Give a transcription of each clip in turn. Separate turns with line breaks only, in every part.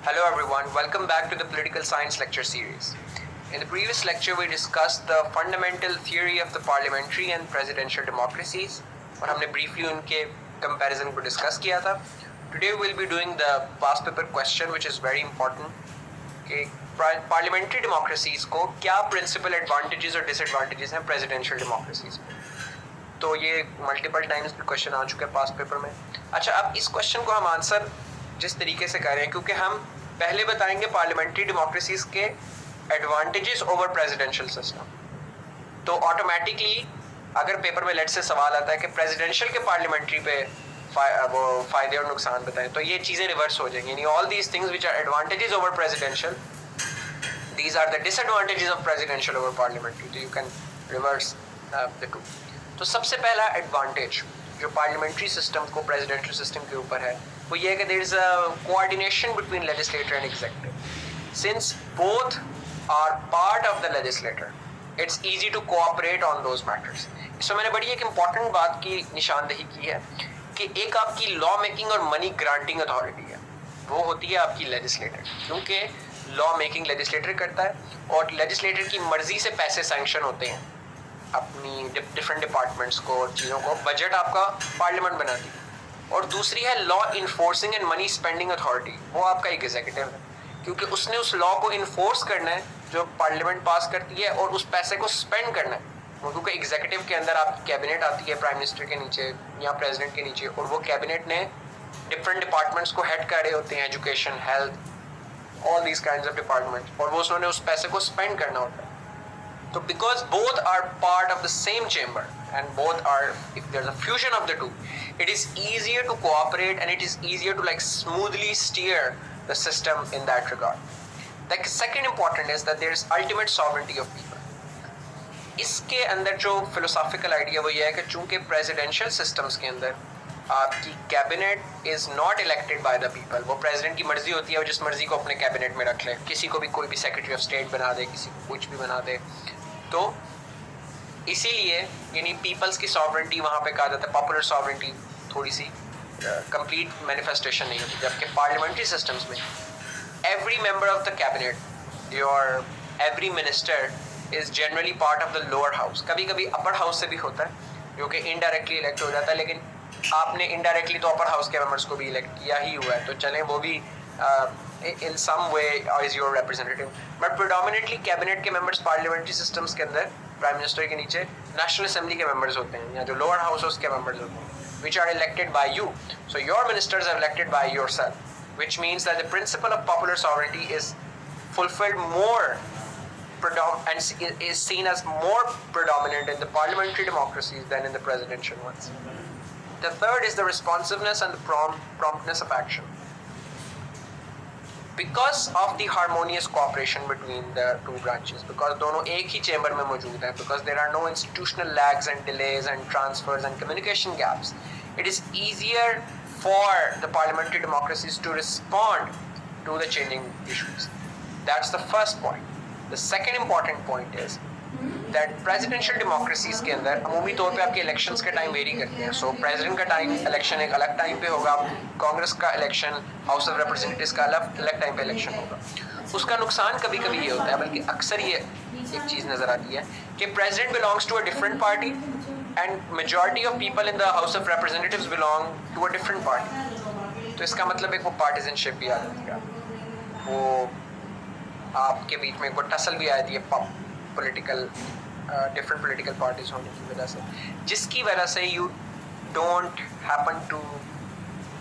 Hello everyone, welcome back to the Political Science lecture series. In the previous lecture we discussed the fundamental theory of the parliamentary and presidential democracies और हमने briefly उनके comparison को discuss किया था. Today we'll be doing the past paper question which is very important कि parliamentary democracies को क्या principal advantages और disadvantages हैं presidential democracies में. तो ये multiple times question आ चुका है past paper में. अच्छा, अब इस question को हम answer जिस तरीके से कर रहे हैं क्योंकि हम पहले बताएंगे पार्लियामेंट्री डेमोक्रेसीज के एडवांटेजेस ओवर प्रेसिडेंशियल सिस्टम. तो ऑटोमेटिकली अगर पेपर में लेट से सवाल आता है कि प्रेसिडेंशियल के पार्लियामेंट्री पे वो फायदे और नुकसान बताएं, तो ये चीज़ें रिवर्स हो जाएंगी. यानी all these things which are advantages over presidential, these are the disadvantages of presidential over parliamentary. तो you can reverse the two. तो सबसे पहला एडवांटेज जो पार्लियामेंट्री सिस्टम को प्रेसिडेंशियल सिस्टम के ऊपर है वो ये है कि there is a coordination between legislator and executive. Since both are part of the legislator, it's easy to cooperate on those matters. इसमें मैंने बड़ी एक इंपॉर्टेंट बात की निशानदेही की है कि एक आपकी लॉ मेकिंग और मनी ग्रांटिंग अथॉरिटी है, वो होती है आपकी लेजिस्लेटर. क्योंकि लॉ मेकिंग लेजिस्लेटर करता है और लेजिस्लेटर की मर्जी से पैसे सैंक्शन होते हैं अपनी डिफरेंट डिपार्टमेंट्स को और चीज़ों को. बजट आपका पार्लियामेंट बनाती है. और दूसरी है law enforcing and money spending authority, वो आपका एग्जीक्यूटिव है क्योंकि उसने उस लॉ को इन्फोर्स करना है जो पार्लियामेंट पास करती है और उस पैसे को स्पेंड करना है. क्योंकि एग्जीक्यूटिव के अंदर आपकी कैबिनेट आती है प्राइम मिनिस्टर के नीचे या प्रेसिडेंट के नीचे, और वो कैबिनेट ने डिफरेंट डिपार्टमेंट्स को हेड करे होते हैं, education, health, all these kinds of departments, और वो उसने उस पैसे को स्पेंड करना होता है. So because both are part of the same chamber and both are, if there's a fusion of the two, it is easier to cooperate and it is easier to like smoothly steer the system in that regard. The second important is that there is ultimate sovereignty of people. इसके अंदर जो philosophical idea वो ये है कि चूंकि presidential systems के अंदर आपकी cabinet is not elected by the people, वो प्रेसिडेंट की मर्जी होती है, वो जिस मर्जी को अपने कैबिनेट में रख ले, किसी को भी कोई भी सेक्रेटरी ऑफ स्टेट बना दे, किसी को कुछ भी बना दे. तो इसीलिए यानी पीपल्स की सॉवरेंटी वहाँ पे कहा जाता है, पॉपुलर सॉवरेंटी थोड़ी सी कंप्लीट मैनिफेस्टेशन नहीं होती. जबकि पार्लियामेंट्री सिस्टम्स में every member of the cabinet your every minister is generally part of the lower house. कभी कभी अपर हाउस से भी होता है जो कि इनडायरेक्टली इलेक्ट हो जाता है, लेकिन आपने इनडायरेक्टली तो अपर हाउस के मेंबर्स को भी इलेक्ट किया ही हुआ है, तो चलें वो भी in some way is your representative. But predominantly cabinet के मेंबर्स पार्लियामेंट्री सिस्टम्स के अंदर प्राइम मिनिस्टर के नीचे नेशनल असेंबली के मेंबर्स होते हैं या जो लोअर हाउस उसके मेंबर्स होते हैं, which are elected by you. So your ministers are elected by yourself, which means that the principle of popular sovereignty is fulfilled more and is seen as more predominant in the parliamentary democracies than in the presidential ones. The third is the responsiveness and the promptness of action. Because of the harmonious cooperation between the two branches, because दोनों एक ही chamber में मौजूद हैं, because there are no institutional lags and delays and transfers and communication gaps, it is easier for the parliamentary democracies to respond to the changing issues. That's the first point. The second important point is that presidential democracies के अंदर अमूमी तौर पे आपके elections के time very करते हैं. सो president का time election एक अलग टाइम पे होगा, कांग्रेस का इलेक्शन, हाउस ऑफ रिप्रेजेंटेटिव्स का अलग टाइम पे इलेक्शन होगा. उसका नुकसान कभी कभी ये होता है, बल्कि अक्सर ये एक चीज़ नज़र आती है कि president belongs to a different party and majority of people in the house of representatives belong to a different party. तो इसका मतलब एक वो पार्टिजनशिप भी आ जाती है, वो आपके बीच में कोई टसल भी आ जाती है पॉलिटिकल डिफरेंट पॉलिटिकल पार्टीज होने की वजह से, जिसकी वजह से you don't happen to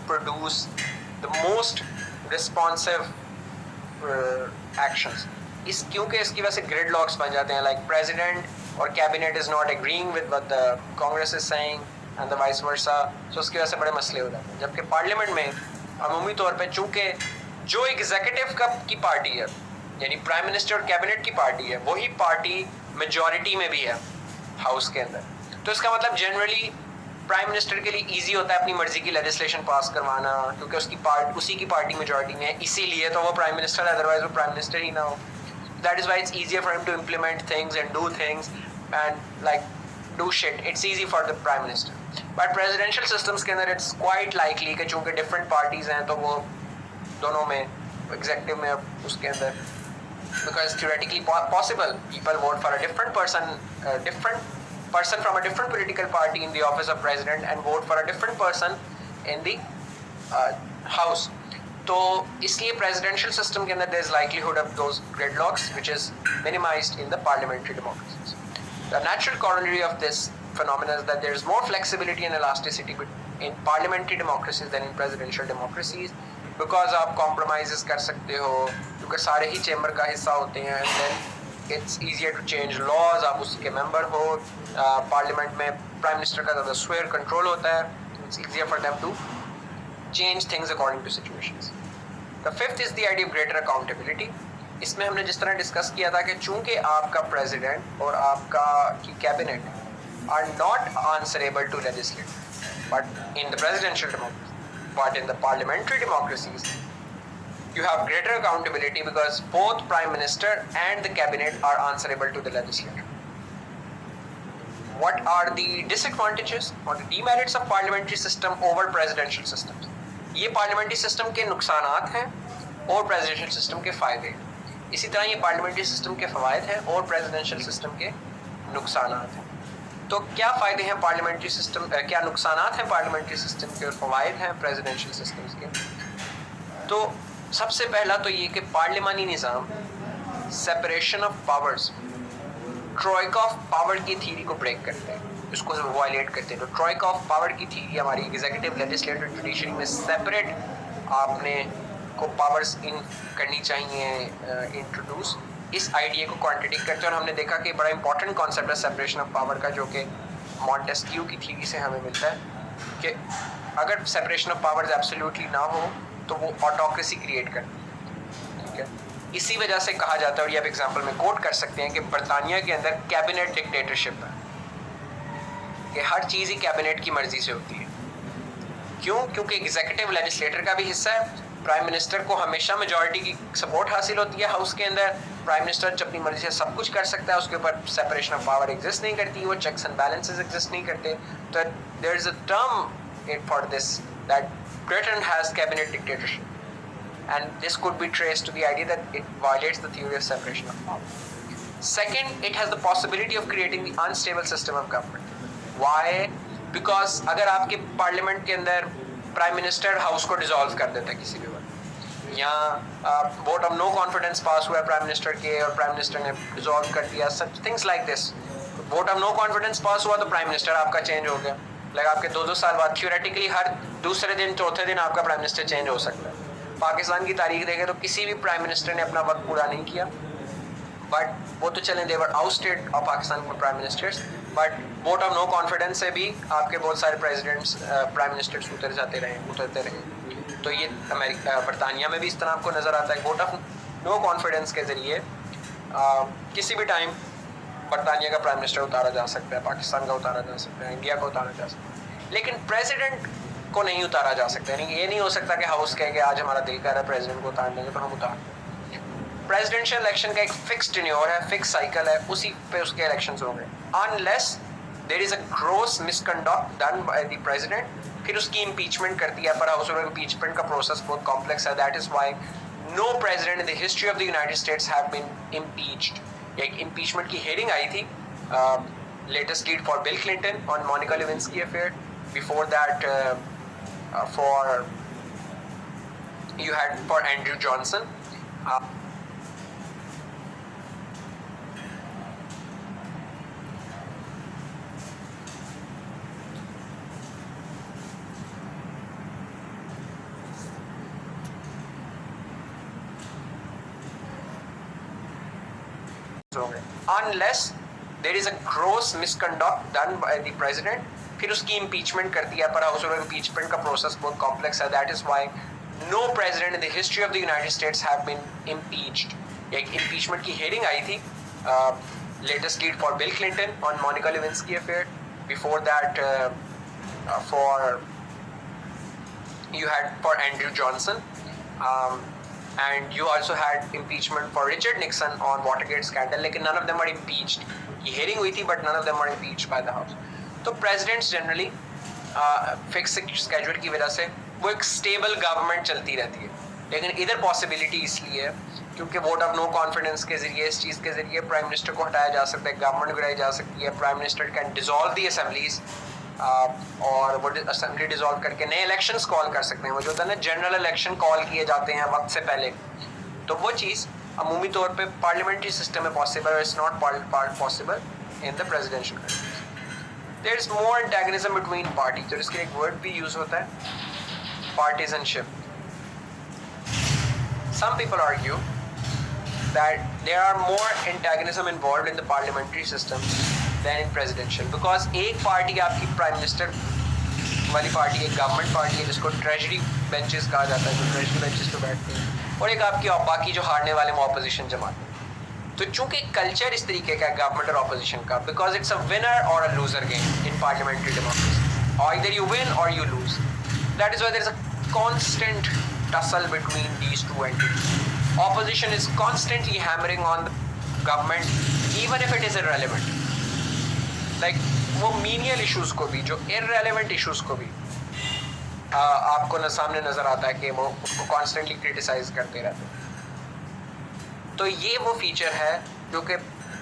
produce the most responsive actions. क्योंकि इसकी वजह से ग्रिड लॉक्स बन जाते हैं, लाइक प्रेसिडेंट और cabinet is not agreeing with what the Congress is saying and the vice versa. So उसकी वजह से बड़े मसले हो जाते हैं. जबकि पार्लियामेंट में अमूमी तौर पर चूँकि जो एग्जीक्यूटिव की पार्टी है यानी प्राइम मिनिस्टर और कैबिनेट की पार्टी है, वही पार्टी मेजॉरिटी में भी है हाउस के अंदर. तो इसका मतलब जनरली प्राइम मिनिस्टर के लिए इजी होता है अपनी मर्जी की लेजिस्लेशन पास करवाना, क्योंकि उसी की पार्टी मेजॉरिटी में है, इसीलिए तो वो प्राइम मिनिस्टर है, अदरवाइज वो प्राइम मिनिस्टर ही ना हो. That is why it's easier for him to implement things and do things and like do shit. It's easy for the prime minister. But presidential systems के अंदर it's quite likely कि चूँकि different parties हैं तो वो दोनों में executive में उसके अंदर, because theoretically possible people vote for a different person from a different political party in the office of president and vote for a different person in the house. तो इसलिए presidential system के अंदर there is likelihood of those gridlocks which is minimized in the parliamentary democracies. The natural corollary of this phenomenon is that there is more flexibility and elasticity in parliamentary democracies than in presidential democracies, because आप compromises कर सकते हो क्योंकि सारे ही chamber का हिस्सा होते हैं, and then it's easier to change laws. आप उसके मेंबर हो, पार्लियामेंट में प्राइम मिनिस्टर का ज़्यादा स्वेयर कंट्रोल होता है, it's easier for them to change things according to situations. The fifth is the idea of greater accountability. इसमें हमने जिस तरह डिस्कस किया था कि चूंकि आपका प्रेसिडेंट और आपका की cabinet are not answerable to legislate, but in the presidential democracy, but in the parliamentary democracies, you have greater accountability because both prime minister and the cabinet are answerable to the legislature. What are the disadvantages or the demerits of parliamentary system over presidential systems? ये parliamentary system के नुकसानात हैं और presidential system के फायदे हैं. इसी तरह ये parliamentary system के फवायद हैं और presidential system के नुकसानात हैं. तो क्या फ़ायदे हैं पार्लियामेंट्री सिस्टम, क्या नुकसानात हैं पार्लियामेंट्री सिस्टम के और फ़वायद हैं प्रेसिडेंशियल सिस्टम्स के? तो सबसे पहला तो ये कि parliamentary Nizam separation of powers, troika of power की थीरी को ब्रेक करते हैं, इसको वायलेट करते हैं. तो ट्रॉयका ऑफ पावर की थीरी हमारी एग्जीक्यूटिव, लेजिस्लेटिव, जुडिशरी में सेपरेट आपने को पावर्स इन करनी चाहिए इंट्रोड्यूस, इस आइडिया को कॉन्ट्रडिक्ट करते हैं. और हमने देखा कि बड़ा इंपॉर्टेंट कॉन्सेप्ट है सेपरेशन ऑफ पावर का, जो कि मॉन्टेस्क्यू की थ्योरी से हमें मिलता है कि अगर सेपरेशन ऑफ पावर्स एब्सोल्युटली ना हो तो वो ऑटोक्रेसी क्रिएट करती है. ठीक है, इसी वजह से कहा जाता है, और ये आप एग्जांपल में कोट कर सकते हैं कि बरतानिया के अंदर कैबिनेट डिक्टेटरशिप है कि हर चीज़ ही कैबिनेट की मर्जी से होती है. क्यों? क्योंकि एग्जीक्यूटिव लेजिस्लेटर का भी हिस्सा है. प्राइम मिनिस्टर को हमेशा मेजॉरिटी की सपोर्ट हासिल होती है हाउस के अंदर. प्राइम मिनिस्टर अपनी मर्जी से सब कुछ कर सकता है, उसके ऊपर सेपरेशन ऑफ पावर एग्जिस्ट नहीं करती, वो चेक्स एंड बैलेंसेस एग्जिस्ट नहीं करते. तो there is a term for this that Britain has cabinet dictatorship, and this could be traced to the idea that it violates the theory of separation of power. Second, it has the possibility of creating the unstable system of government. Why? Because अगर आपके parliament के अंदर prime minister house को dissolve कर देता है किसी भी वक्त, या vote of no confidence pass हुआ है प्राइम मिनिस्टर के और प्राइम मिनिस्टर ने डिसॉल्व कर दिया, such things like this. Vote of no confidence pass हुआ तो प्राइम मिनिस्टर आपका चेंज हो गया. लाइक आपके 2-2 साल बाद थ्योरेटिकली हर दूसरे दिन चौथे दिन आपका प्राइम मिनिस्टर चेंज हो सकता है. पाकिस्तान की तारीख देखें तो किसी भी प्राइम मिनिस्टर ने अपना वक्त पूरा नहीं किया, बट वो तो चलें, देवर आउटस्टेड ऑफ पाकिस्तान के prime ministers, but vote of no confidence से भी आपके बहुत सारे प्रेसिडेंट्स प्राइम मिनिस्टर्स उतरते रहे. तो ये अमेरिका, बरतानिया में भी इस तरह आपको नज़र आता है. वोट ऑफ नो कॉन्फिडेंस के ज़रिए किसी भी टाइम बरतानिया का प्राइम मिनिस्टर उतारा जा सकता है, पाकिस्तान का उतारा जा सकता है, इंडिया का उतारा जा सकता है, लेकिन प्रेसिडेंट को नहीं उतारा जा सकता. यानी ये नहीं हो सकता कि हाउस कहे कि आज हमारा दिल कर रहा है प्रेसिडेंट को उतार देंगे तो हम उतार. प्रेसिडेंशियल इलेक्शन का एक फिक्स्ड टेन्योर है, फिक्स साइकिल है, उसी पे उसके इलेक्शंस होंगे. Unless there is a gross misconduct done by the president, फिर उसकी इम्पीचमेंट करती है. पर हाउस और इम्पीचमेंट का प्रोसेस बहुत कॉम्प्लेक्स है. That is why no president in the history of the United States have been impeached. एक इम्पीचमेंट की हेयरिंग आई थी latest lead for Bill Clinton on Monica Lewinsky affair. Before that for you had for Andrew Johnson. Unless there is a gross misconduct done by the president, फिर उसकी impeachment करती है. पर house और impeachment का process बहुत complex है. That is why no president in the history of the United States have been impeached. एक इम्पीचमेंट की हेयरिंग आई थी latest lead for Bill Clinton on Monica Lewinsky affair. Before that for you had for Andrew Johnson, and you also had impeachment for Richard Nixon on Watergate scandal. लेकिन none of them were impeached. ये hearing हुई थी, but none of them were impeached by the House. तो presidents generally fix schedule की वजह से वो एक स्टेबल गवर्नमेंट चलती रहती है. लेकिन इधर पॉसिबिलिटी इसलिए है क्योंकि वोट ऑफ नो कॉन्फिडेंस के जरिए, इस चीज़ के जरिए प्राइम मिनिस्टर को हटाया जा सकता है, गवर्नमेंट गिराई जा सकती है, prime minister can dissolve the assemblies और वो असेंबली डिसॉल्व करके नए इलेक्शंस कॉल कर सकते हैं। वो जो होता है ना जनरल इलेक्शन कॉल किए जाते हैं वक्त से पहले, तो वो चीज़ अमूमी तौर पे पार्लियामेंट्री सिस्टम में possible, it's not possible in the presidential countries. There is more antagonism between party, तो इसके एक वर्ड भी यूज होता है partisanship. Some people argue that there are more antagonism involved in the parliamentary system than in presidential, because एक party आपकी prime minister वाली party, एक गवर्नमेंट पार्टी है जिसको ट्रेजरी बेंचेस कहा जाता है, जो ट्रेजरी बेंचेस पे बैठते हैं, और एक आपकी बाकी जो हारने वाले में ऑपोजिशन जमात है। तो चूंकि कल्चर इस तरीके का है गवर्नमेंट और ऑपोजिशन का, because it's a winner or a loser game in parliamentary democracy, और either you win or you lose, that is why there is a constant tussle between these two entities. Opposition is constantly hammering on the government, even if it is irrelevant. Like वो menial issues को भी, जो irrelevant issues को भी आपको न सामने नजर आता है कि वो उसको constantly criticize करते रहते हैं। तो ये वो फीचर है जो कि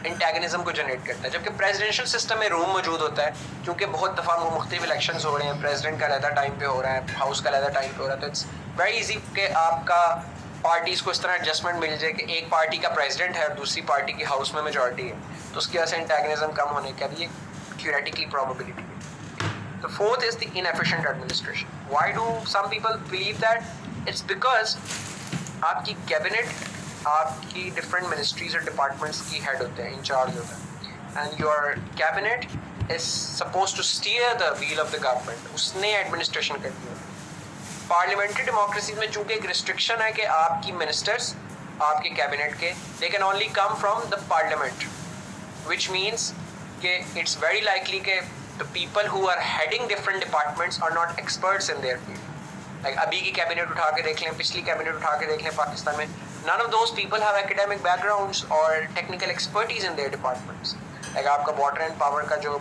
एंटेगनिज्म को जनरेट करता है। जबकि प्रेसिडेंशियल सिस्टम में रूम मौजूद होता है, क्योंकि बहुत दफ़ा वो मुख्तलिफ इलेक्शंस हो रहे हैं, प्रेसिडेंट का अलहदा टाइम पे हो रहा है, हाउस का अलहदा टाइम पे हो रहा है, तो इट्स वेरी इजी कि आपका पार्टीज़ को इस तरह एडजस्टमेंट मिल जाए कि एक पार्टी का प्रेसिडेंट है और दूसरी पार्टी की हाउस में मेजॉरिटी है, तो उसकी वजह से एंटेगनिज्म कम होने का भी थ्योरेटिकली प्रोबेबिलिटी है। The fourth is the inefficient administration. Why do some people believe that? It's because आपकी कैबिनेट आपकी डिफरेंट मिनिस्ट्रीज और डिपार्टमेंट्स की हेड होते हैं, इंचार्ज होता है, and your cabinet is suppose to steer the wheel of the government, उसने administration करनी होती है। पार्लियामेंट्री डेमोक्रेसी में चूंकि एक रिस्ट्रिक्शन है कि आपकी मिनिस्टर्स आपके कैबिनेट के they can only come from the parliament, which means कि इट्स वेरी लाइकली कि the people who are heading different departments are not experts in their field. Like अभी की कैबिनेट उठा के देख लें, पिछली कैबिनेट उठा के देख लें पाकिस्तान में, none of those people have academic backgrounds or technical expertise in their departments. Like आपका water and power का जो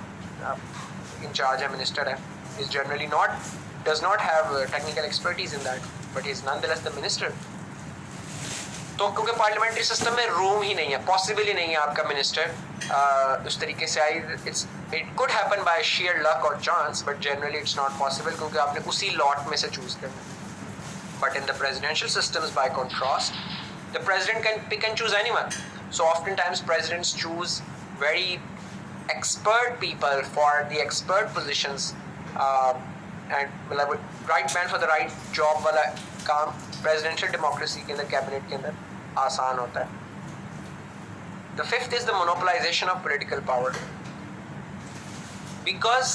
इंचार्ज है, मिनिस्टर है, is generally does not have technical expertise in that, but he is nonetheless the minister. तो क्योंकि parliamentary system में room ही नहीं है, पॉसिबल ही नहीं है आपका मिनिस्टर उस तरीके से it could happen by sheer luck और chance, but generally it's not possible क्योंकि आपने उसी लॉट में से चूज करना है। But in the presidential systems by contrast, the president can pick and choose anyone. So oftentimes presidents choose very expert people for the expert positions, and right man for the right job वाला काम presidential democracy के अंदर, cabinet के अंदर आसान होता है। The fifth is the monopolization of political power. Because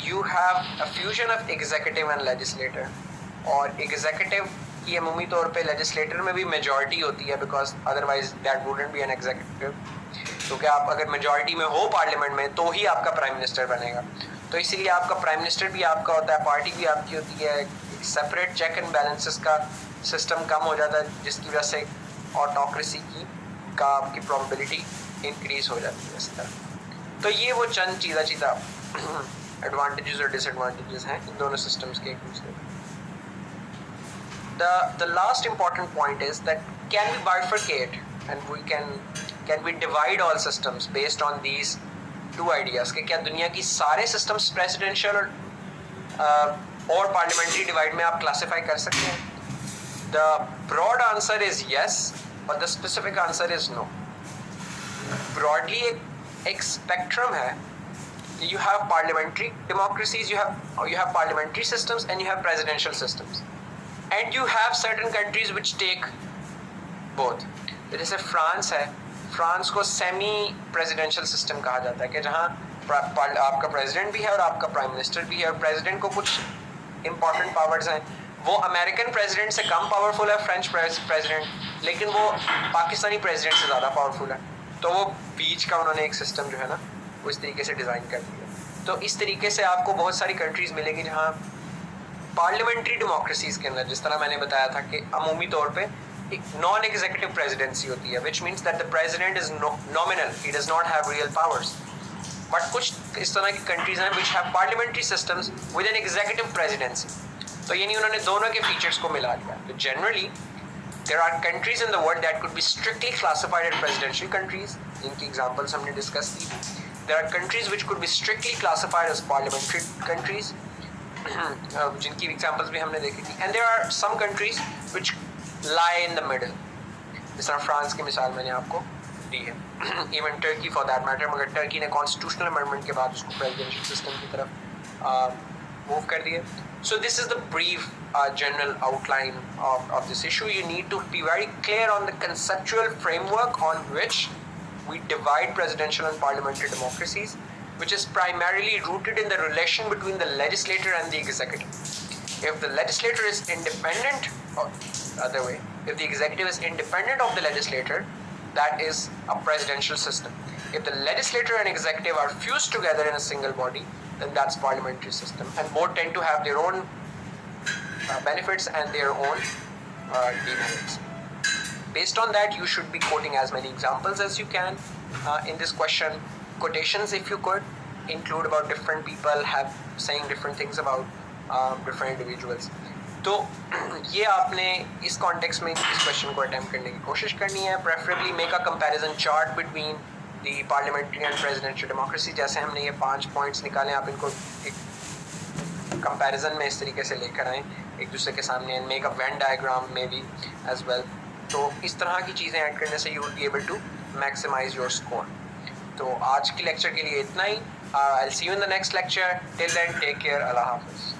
you have a fusion of executive and legislator, और executive की अमूमी तौर पे लेजिस्लेटर में भी मेजॉरिटी होती है, because otherwise that wouldn't be an executive, क्योंकि आप अगर मेजॉरिटी में हो पार्लियामेंट में तो ही आपका प्राइम मिनिस्टर बनेगा। तो इसीलिए आपका प्राइम मिनिस्टर भी आपका होता है, पार्टी भी आपकी होती है, सेपरेट चेक एंड बैलेंसेस का सिस्टम कम हो जाता है, जिसकी वजह से ऑटोक्रेसी का आपकी प्रोबेबिलिटी इंक्रीज हो जाती है इस तरह। तो ये वो चंद चीज़ा एडवांटेजेस और डिसएडवांटेजेस हैं इन दोनों सिस्टम्स के एक दूसरे। The last important point is that can we bifurcate and can we divide all systems based on these two ideas कि क्या दुनिया की सारे systems presidential और parliamentary divide में आप classify कर सकते हैं? The broad answer is yes, but the specific answer is no. Broadly एक spectrum है, you have parliamentary democracies, you have parliamentary systems and you have presidential systems. And you have certain countries which take both. जैसे France है, France को semi presidential system कहा जाता है कि जहाँ आपका प्रेसिडेंट भी है और आपका प्राइम मिनिस्टर भी है, और प्रेसिडेंट को कुछ इंपॉर्टेंट पावर्स हैं। वो अमेरिकन प्रेसिडेंट से कम पावरफुल है, फ्रेंच प्रेसिडेंट, लेकिन वो पाकिस्तानी प्रेसिडेंट से ज़्यादा पावरफुल है। तो वो बीच का उन्होंने एक सिस्टम जो है ना वो इस तरीके से डिज़ाइन कर दिया। तो इस तरीके से आपको बहुत सारी कंट्रीज़ मिलेगी जहाँ पार्लियामेंट्री डेमोक्रेसीज के अंदर, जिस तरह मैंने बताया था कि अमूमी तौर पे एक नॉन एग्जीक्यूटिव प्रेसिडेंसी होती है, which means that the president is nominal, he does not have real powers. But कुछ इस तरह की कंट्रीज हैं which have parliamentary systems with an executive presidency. तो यानी उन्होंने दोनों के फीचर्स को मिला लिया. तो generally there are countries in the world that could be strictly classified as presidential countries. इनकी एग्जांपल्स हमने डिस्कस की. There are countries which could be strictly classified as parliamentary countries. जिनकी एग्जांपल्स भी हमने देखी थी. And there are some countries which lie in the middle. जिस तरह फ्रांस की मिसाल मैंने आपको दी है. Even Turkey for that matter, मगर टर्की ने कॉन्स्टिट्यूशनल अमेंडमेंट के बाद उसको प्रेसिडेंशियल सिस्टम की तरफ मूव कर दिया. So this is the brief general outline of this issue. You need to be very clear on the conceptual framework on which we divide presidential and parliamentary democracies, which is primarily rooted in the relation between the legislator and the executive. If the legislator is independent, or other way, if the executive is independent of the legislator, that is a presidential system. If the legislator and executive are fused together in a single body, then that's parliamentary system. And both tend to have their own benefits and their own demerits. Based on that, you should be quoting as many examples as you can in this question. Quotations, if you could, include about different people have saying different things about different individuals. तो ये आपने इस context में इस question को attempt करने की कोशिश करनी है. Preferably make a comparison chart between the parliamentary and presidential democracy. जैसे हमने ये 5 पॉइंट्स निकाले, आप इनको एक कंपैरिजन में इस तरीके से लेकर आएँ एक दूसरे के सामने. And make a Venn diagram maybe as well. तो इस तरह की चीज़ें ऐड करने से you will be able to maximise your score. तो आज की लेक्चर के लिए इतना ही. I will see you in the next lecture. Till then take care. अल्लाह हाफिज़.